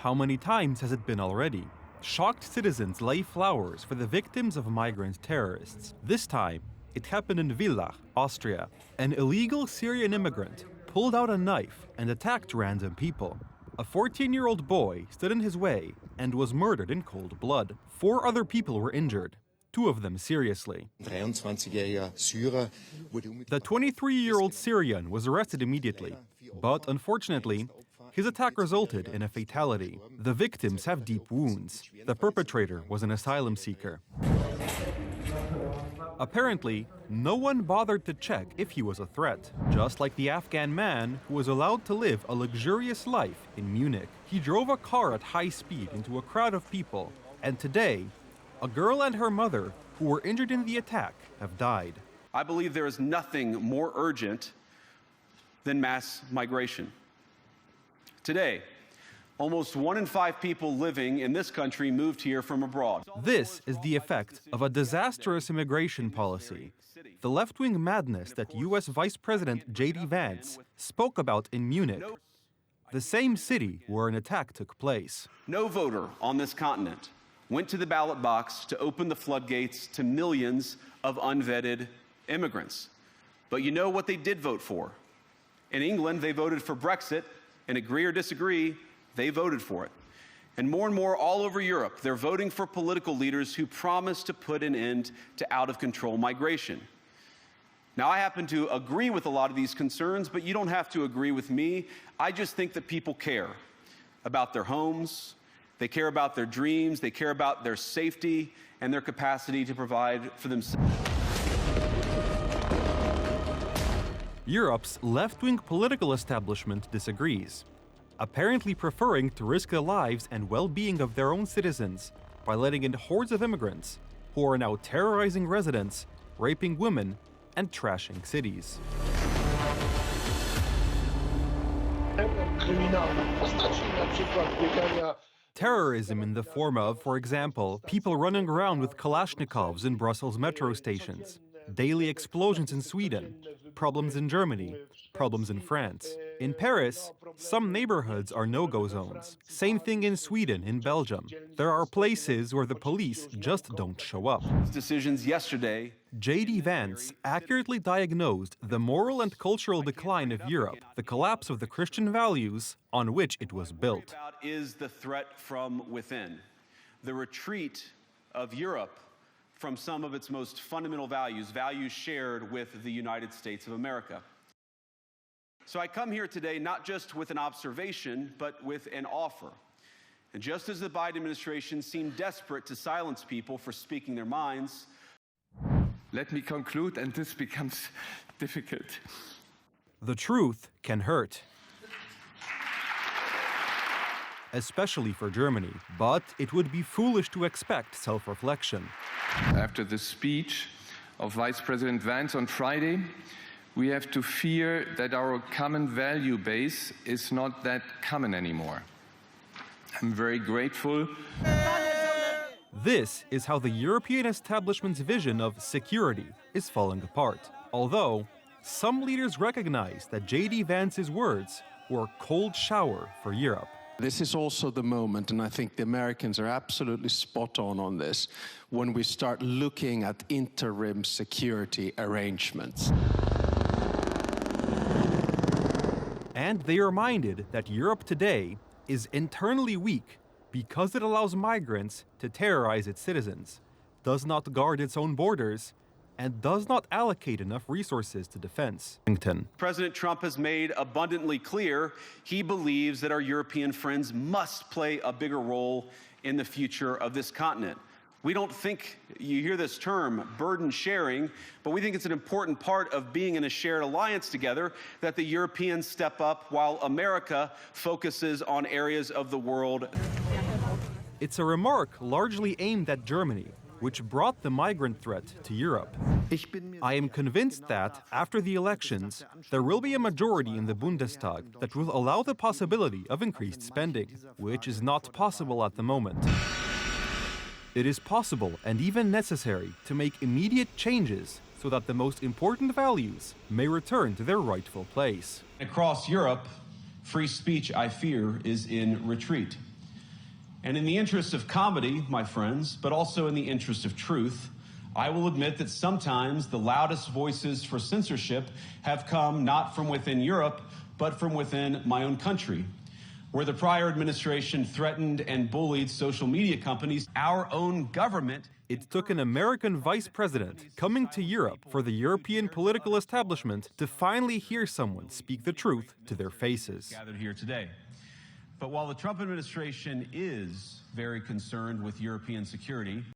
How many times has it been already? Shocked citizens lay flowers for the victims of migrant terrorists. This time, it happened in Villach, Austria. An illegal Syrian immigrant pulled out a knife and attacked random people. A 14-year-old boy stood in his way and was murdered in cold blood. 4 other people were injured, 2 of them seriously. The 23-year-old Syrian was arrested immediately, but unfortunately, his attack resulted in a fatality. The victims have deep wounds. The perpetrator was an asylum seeker. Apparently, no one bothered to check if he was a threat, just like the Afghan man who was allowed to live a luxurious life in Munich. He drove a car at high speed into a crowd of people, and today, a girl and her mother, who were injured in the attack, have died. I believe there is nothing more urgent than mass migration. Today, almost 1 in 5 people living in this country moved here from abroad. This is the effect of a disastrous immigration policy. The left-wing madness that U.S. Vice President J.D. Vance spoke about in Munich, the same city where an attack took place. No voter on this continent went to the ballot box to open the floodgates to millions of unvetted immigrants. But you know what they did vote for? In England, they voted for Brexit, and agree or disagree, they voted for it. And more all over Europe, they're voting for political leaders who promise to put an end to out-of-control migration. Now, I happen to agree with a lot of these concerns, but you don't have to agree with me. I just think that people care about their homes, they care about their dreams, they care about their safety and their capacity to provide for themselves. Europe's left-wing political establishment disagrees, apparently preferring to risk the lives and well-being of their own citizens by letting in hordes of immigrants who are now terrorizing residents, raping women, and trashing cities. Terrorism in the form of, for example, people running around with Kalashnikovs in Brussels metro stations, daily explosions in Sweden, problems in Germany, problems in France. In Paris, some neighborhoods are no-go zones. Same thing in Sweden, in Belgium. There are places where the police just don't show up. Decisions yesterday. J.D. Vance accurately diagnosed the moral and cultural decline of Europe, the collapse of the Christian values on which it was built. Is the threat from within, the retreat of Europe from some of its most fundamental values, values shared with the United States of America. So I come here today not just with an observation, but with an offer. And just as the Biden administration seemed desperate to silence people for speaking their minds, let me conclude, and this becomes difficult. The truth can hurt, especially for Germany, but it would be foolish to expect self-reflection. After the speech of Vice President Vance on Friday, we have to fear that our common value base is not that common anymore. I'm very grateful. This is how the European establishment's vision of security is falling apart. Although, some leaders recognize that J.D. Vance's words were a cold shower for Europe. This is also the moment, and I think the Americans are absolutely spot on this, when we start looking at interim security arrangements. And they are reminded that Europe today is internally weak because it allows migrants to terrorize its citizens, does not guard its own borders, and does not allocate enough resources to defense. President Trump has made abundantly clear he believes that our European friends must play a bigger role in the future of this continent. We don't think, you hear this term, burden sharing, but we think it's an important part of being in a shared alliance together that the Europeans step up while America focuses on areas of the world. It's a remark largely aimed at Germany, which brought the migrant threat to Europe. I am convinced that, after the elections, there will be a majority in the Bundestag that will allow the possibility of increased spending, which is not possible at the moment. It is possible and even necessary to make immediate changes so that the most important values may return to their rightful place. Across Europe, free speech, I fear, is in retreat. And in the interest of comedy, my friends, but also in the interest of truth, I will admit that sometimes the loudest voices for censorship have come not from within Europe, but from within my own country, where the prior administration threatened and bullied social media companies. Our own government. It took an American vice president coming to Europe for the European political establishment to finally hear someone speak the truth to their faces. Gathered here today. But while the Trump administration is very concerned with European security,